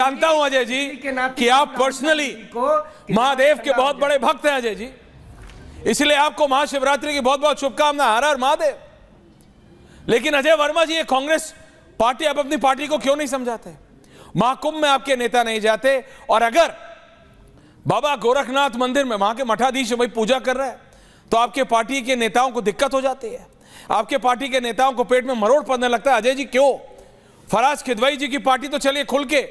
जानता हूं अजय जी कि आप पर्सनली महादेव के बहुत बड़े भक्त हैं अजय जी, इसलिए आपको महाशिवरात्रि की बहुत बहुत शुभकामनाएं। हर हर महादेव। लेकिन अजय वर्मा जी, ये कांग्रेस पार्टी अब अपनी पार्टी को क्यों नहीं समझाते? महाकुंभ में आपके नेता नहीं जाते, और अगर बाबा गोरखनाथ मंदिर में वहां के मठाधीश वही पूजा कर रहे हैं तो आपके पार्टी के नेताओं को दिक्कत हो जाती है, आपके पार्टी के नेताओं को पेट में मरोड़ पड़ने लगता है। अजय जी क्यों? फराज खिदवई जी की पार्टी तो चलिए खुल के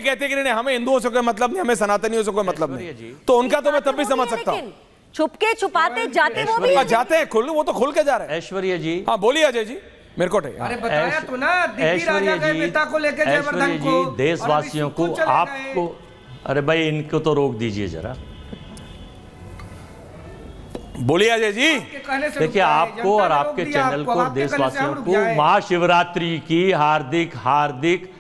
कहते कि नहीं हमें हिंदुओं से कोई मतलब नहीं, हमें सनातनियों से कोई मतलब नहीं, तो उनका तो मैं तब भी समझ सकता हूं। छुपके छुपाते जाते वो भी जाते हैं खुल, वो तो खुल के जा रहे हैं। ऐश्वर्या जी, हाँ बोलिए अजय जी, मेरे को अरे बताया तो ना, दिल्ली राजा गए नेता को लेकर जयवर्धन को, देशवासियों को, आपको, अरे भाई इनको तो रोक दीजिए जरा। बोलिए अजय जी। देखिए, आपको और आपके चैनल को, देशवासियों को महाशिवरात्रि की हार्दिक हार्दिक,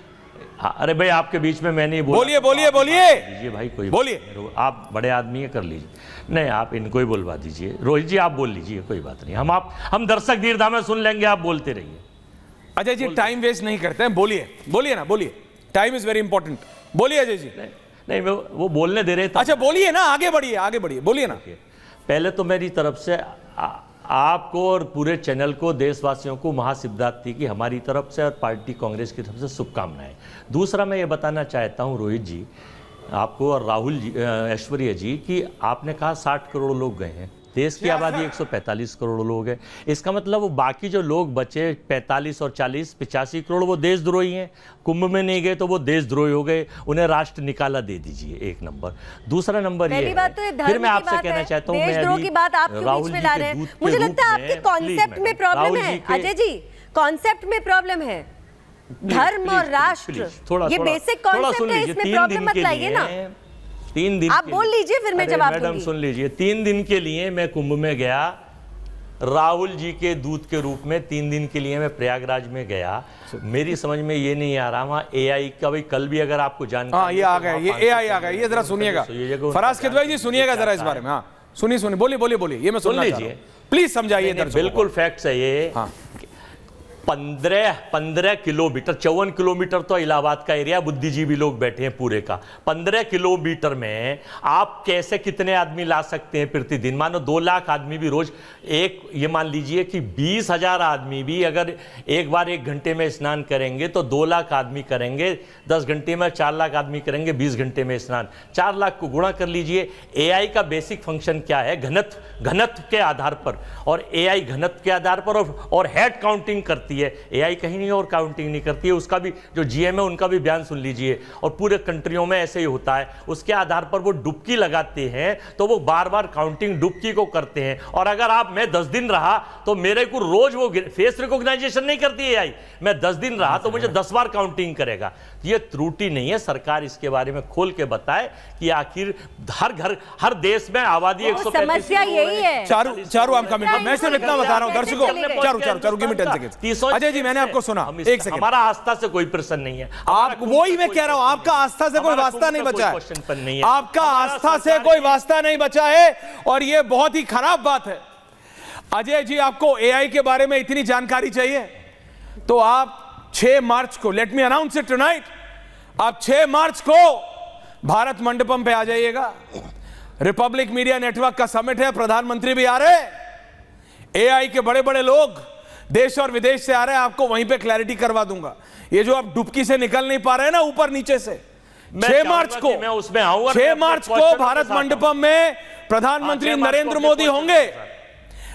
अरे भाई आपके बीच में मैं नहीं बोला। बोलिए बोलिए बोलिए दीजिए भाई, कोई बोलिए। आप बड़े आदमी है, कर लीजिए। नहीं, आप इनको ही बोलवा दीजिए। रोहित जी आप बोल लीजिए, कोई बात नहीं, हम दर्शक दीर्घा में सुन लेंगे, आप बोलते रहिए। अजय जी टाइम वेस्ट नहीं करते हैं, बोलिए बोलिए ना, बोलिए, टाइम इज वेरी इंपॉर्टेंट। बोलिए अजय जी। नहीं वो बोलने दे रहे थे। अच्छा बोलिए ना, आगे बढ़िए, आगे बढ़िए, बोलिए ना। पहले तो मेरी तरफ से आपको और पूरे चैनल को, देशवासियों को महाशिवरात्रि की हमारी तरफ से और पार्टी कांग्रेस की तरफ से शुभकामनाएं। दूसरा मैं ये बताना चाहता हूं रोहित जी, आपको और राहुल जी, ऐश्वर्या जी, कि आपने कहा 60 करोड़ लोग गए हैं, देश की आबादी 145 करोड़ लोग है। इसका मतलब वो बाकी जो लोग बचे 45 और 40, 85 करोड़, वो देशद्रोही हैं। कुंभ में नहीं गए तो वो देशद्रोही हो गए, उन्हें राष्ट्र निकाला दे दीजिए, एक नंबर। दूसरा नंबर ये है, फिर मैं आपसे कहना चाहता हूँ, देशद्रोह की बात आपके बीच में ला रहे हैं। मुझे लगता है आपके कॉन्सेप्ट में प्रॉब्लम है अजय जी, कॉन्सेप्ट में प्रॉब्लम है। धर्म और राष्ट्र, ये बेसिक कॉन्सेप्ट है, इसमें प्रॉब्लम मत लाइए ना। 3 दिन आप बोल लीजिए, फिर मैं जवाब दूंगी। मैडम सुन लीजिए, 3 दिन के लिए मैं कुंभ में गया, राहुल जी के दूत के रूप में 3 दिन के लिए मैं प्रयागराज में गया। मेरी समझ में ये नहीं आ रहा वहाँ एआई का, भाई कल भी अगर आपको जानकारी, हाँ ये आ गया, ये एआई आ गया, ये जरा सुनिएगा फराज खिदवई जी, सुनिएगा जरा इस बारे में। हाँ सुनिए सुनिए, बोलिए बोलिए बोलिए, ये मैं सुन लीजिए, प्लीज समझाइए। बिल्कुल फैक्ट्स है ये। 15 किलोमीटर, 54 किलोमीटर तो इलाहाबाद का एरिया, बुद्धिजीवी लोग बैठे हैं पूरे का। 15 किलोमीटर में आप कैसे कितने आदमी ला सकते हैं प्रतिदिन? मानो 2 लाख आदमी भी रोज, एक ये मान लीजिए कि 20,000 आदमी भी अगर एक बार 1 घंटे में स्नान करेंगे तो 2 लाख आदमी करेंगे, 10 घंटे में 4 लाख आदमी करेंगे, 20 घंटे में स्नान, 4 लाख को गुणा कर लीजिए। एआई का बेसिक फंक्शन क्या है? घनत्व के आधार पर, और एआई घनत्व के आधार पर और हेड काउंटिंग करती है। एआई कहीं नहीं और काउंटिंग नहीं करती है, उसका भी जो जीएम है उनका भी बयान सुन लीजिए, और पूरे कंट्रियों में ऐसे ही होता है। उसके आधार पर वो डुबकी लगाते हैं, तो वो बार बार काउंटिंग डुबकी को करते हैं। और अगर मैं 10 दिन रहा तो मेरे को रोज वो फेस रिकॉग्नाइजेशन नहीं करती है एआई, मैं 10 दिन रहा तो मुझे 10 बार काउंटिंग करेगा। ये त्रुटि नहीं है, सरकार इसके बारे में खोल के बताए कि आखिर हर घर, हर देश में आबादी 135 समस्या यही है। चारू आम का मिनट, मैं सिर्फ इतना बता रहा हूं दर्शकों, Charu give me 10 seconds. Ajay ji मैंने आपको सुना, एक सेकंड। हमारा आस्था से कोई प्रश्न नहीं है, आप वही मैं कह रहा हूं, आपका आस्था से कोई वास्ता नहीं बचा है, आपका आस्था से कोई वास्ता नहीं बचा है, और यह बहुत ही खराब बात है। अजय जी आपको एआई के बारे में इतनी जानकारी चाहिए तो आप 6 मार्च को, let me announce it tonight, आप 6 मार्च को भारत मंडपम पे आ जाइएगा। रिपब्लिक मीडिया नेटवर्क का समिट है, प्रधानमंत्री भी आ रहे, एआई के बड़े बड़े लोग देश और विदेश से आ रहे हैं, आपको वहीं पे क्लैरिटी करवा दूंगा। ये जो आप डुबकी से निकल नहीं पा रहे हैं ना ऊपर नीचे से, 6 मार्च को, मैं उसमें आऊंगा। 6 मार्च को भारत मंडपम में प्रधानमंत्री नरेंद्र मोदी होंगे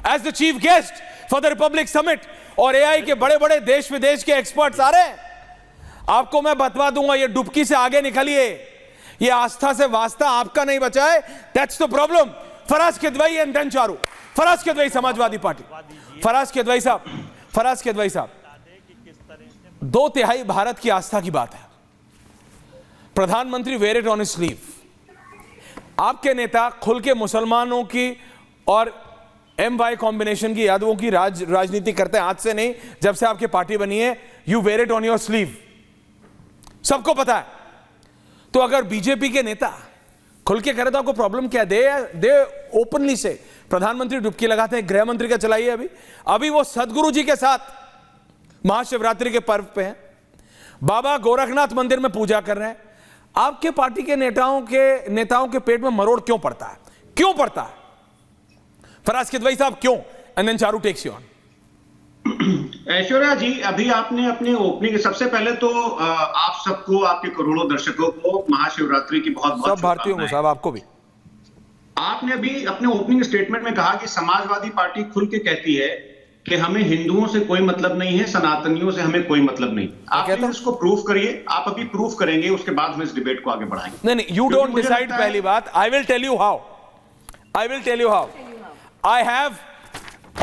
as the chief guest for the republic summit, और एआई के बड़े बड़े देश विदेश के एक्सपर्ट्स आ रहे हैं। आपको मैं बतवा दूंगा, ये डुबकी से आगे निकलिए, ये आस्था से वास्ता आपका नहीं बचा है, that's the problem. Faraz Kidwai and then Charu. Faraz Kidwai Samajwadi party. Faraz Kidwai sahab, 2/3 Bharat की आस्था की बात है। प्रधानमंत्री wear it on his sleeve. आपके नेता खुल के मुसलमानों की और MY कॉम्बिनेशन की, यादवों की राजनीति करते हैं, आज से नहीं, जब से आपकी पार्टी बनी है। You wear it on your sleeve, सबको पता है। तो अगर बीजेपी के नेता खुल के करे तो आपको प्रॉब्लम क्या? दे ओपनली से प्रधानमंत्री डुबकी लगाते हैं, गृह मंत्री का चलाइए। अभी वो सदगुरु जी के साथ महाशिवरात्रि के पर्व पे हैं, बाबा गोरखनाथ मंदिर में पूजा कर रहे हैं, आपके पार्टी के नेताओं के पेट में मरोड़ क्यों पड़ता है? क्यों पड़ता है? फराज किदवई साहब क्यों? And then Charu takes you on. Aishwarya ji, अभी आपने अपने ओपनिंग, सबसे पहले तो आप सबको, आपके करोड़ों दर्शकों को महाशिवरात्रि की बहुत बहुत सब भारतीयों को, साहब आपको भी। आपने अभी अपने ओपनिंग स्टेटमेंट में कहा कि समाजवादी पार्टी खुल के कहती है कि हमें हिंदुओं से कोई मतलब नहीं है, सनातनियों से हमें कोई मतलब नहीं। आप इसको प्रूफ करिए, आप अभी प्रूफ करेंगे, उसके बाद हम इस डिबेट को आगे बढ़ाएंगे। नहीं, यू डोंट डिसाइड। पहली बात, I will tell you how. I have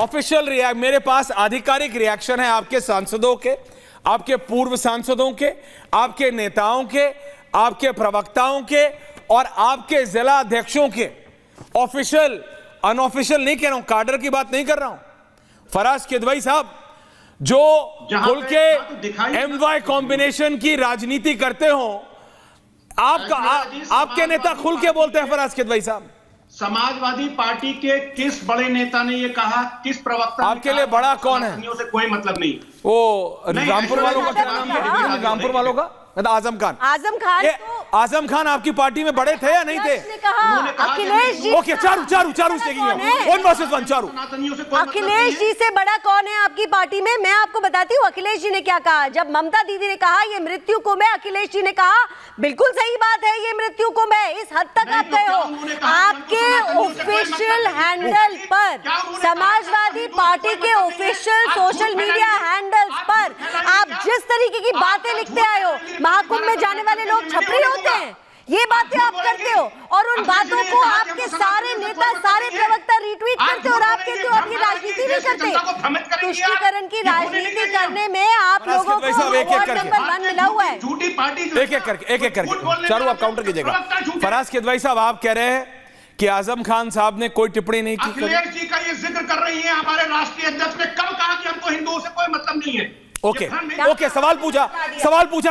official reaction, मेरे पास आधिकारिक रिएक्शन है आपके सांसदों के, आपके पूर्व सांसदों के, आपके नेताओं के, आपके प्रवक्ताओं के और आपके जिला अध्यक्षों के। ऑफिशियल अनऑफिशियल नहीं कह रहा हूं, काडर की बात नहीं कर रहा हूं। फराज किदवई साहब जो खुल के MY कॉम्बिनेशन की राजनीति करते हो, आपके नेता खुल के बोलते हैं। फराज किदवई साहब, समाजवादी पार्टी के किस बड़े नेता ने ये कहा? किस प्रवक्ता? आपके लिए बड़ा कौन है? से कोई मतलब नहीं। वो रामपुर वालों का क्या नाम है? रामपुर वालों का आजम खान। आजम खान आपकी पार्टी में बड़े थे या नहीं थे? अखिलेश जी। ओके, चारू अखिलेश जी से बड़ा कौन है आपकी पार्टी में? मैं आपको बताती हूँ अखिलेश जी ने क्या कहा। जब ममता दीदी ने कहा ये मृत्यु कुंभ है, अखिलेश जी ने कहा बिल्कुल सही बात है, ये मृत्यु कुंभ है। इस हद तक आप गए हो। आपके ऑफिशियल हैंडल पर, समाजवादी पार्टी के ऑफिशियल सोशल मीडिया हैंडल्स पर आप जिस तरीके की बातें लिखते आए हो, महाकुंभ में जाने वाले लोग छपरी होते हैं, ये बातें आप करते हो और उन बातों को आपके सारे नेता, सारे प्रवक्ता रीट्वीट करते हो और आप कहते हो आप ये राजनीति नहीं करते। तुष्टीकरण की राजनीति करने में आप लोगों को अवार्ड नंबर 1 मिला हुआ है। झूठी पार्टी, एक एक करके चारू आप काउंटर कीजिएगा। फराज किदवई साहब, आप कह रहे हैं कि आजम खान साहब ने कोई टिप्पणी नहीं की। अखिलेश जी का ये जिक्र कर रही है हमारे राष्ट्रीय अध्यक्ष ने कब कहा कि हमको हिंदुओं से कोई मतलब नहीं है? ओके, सवाल पूछा,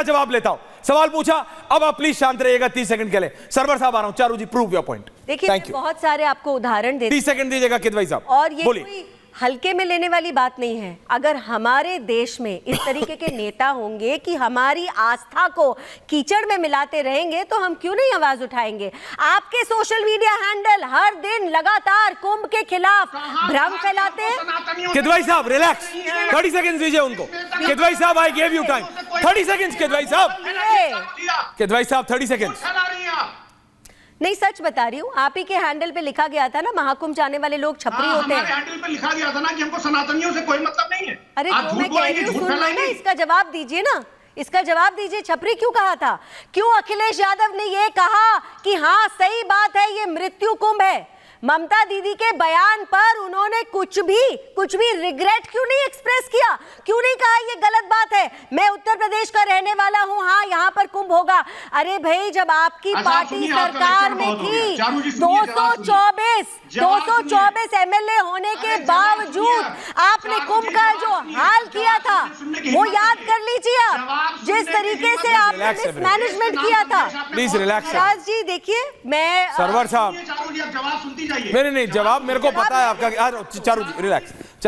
जवाब लेता हूं। सवाल पूछा, अब आप प्लीज शांत रहिएगा 30 सेकंड के लिए। सरवर साहब आ रहा हूं। चारू जी, प्रूव योर पॉइंट। देखिए, बहुत सारे आपको उदाहरण देते 30 सेकंड दीजिएगा किदवई साहब, और ये कोई हल्के में लेने वाली बात नहीं है। अगर हमारे देश में इस तरीके के नेता होंगे कि हमारी आस्था को कीचड़ में मिलाते रहेंगे तो हम क्यों नहीं आवाज उठाएंगे? आपके सोशल मीडिया हैंडल हर दिन लगातार कुंभ के खिलाफ भ्रम फैलाते हैं। किदवई साहब रिलैक्स, 30 सेकंड दीजिए उनको। किदवई साहब, I give you time 30 seconds. Kidwai साहब 30 सेकंड्स। नहीं, सच बता रही हूँ, आप ही के हैंडल पे लिखा गया था ना महाकुंभ जाने वाले लोग छपरी होते हैं। हमारे हैंडल पे लिखा गया था ना कि हमको सनातनियों से कोई मतलब नहीं है। अरे जो मैं कह रही हूँ सुन लो ना, इसका जवाब दीजिए ना, इसका जवाब दीजिए। छपरी क्यों कहा था? क्यों अखिलेश यादव ने ये कहा कि हाँ सही बात है, ये मृत्यु कुंभ है? ममता दीदी के बयान पर उन्होंने कुछ भी रिग्रेट क्यों नहीं एक्सप्रेस किया? क्यों नहीं कहा ये गलत बात है, मैं उत्तर प्रदेश का रहने वाला हूं, हाँ यहाँ पर कुंभ होगा? अरे भाई, जब आपकी पार्टी सरकार में थी, 224 MLA होने के बावजूद आपने कुंभ का जो हाल किया था वो याद कर लीजिए आप, जिस तरीके से आपने मिसमैनेजमेंट किया था। Please relax Raj ji. देखिए, मैं सरवर साहब, जवाब सुनती जाइए। नहीं, जवाब मेरे को पता है आपका। चारू जी रिलैक्स।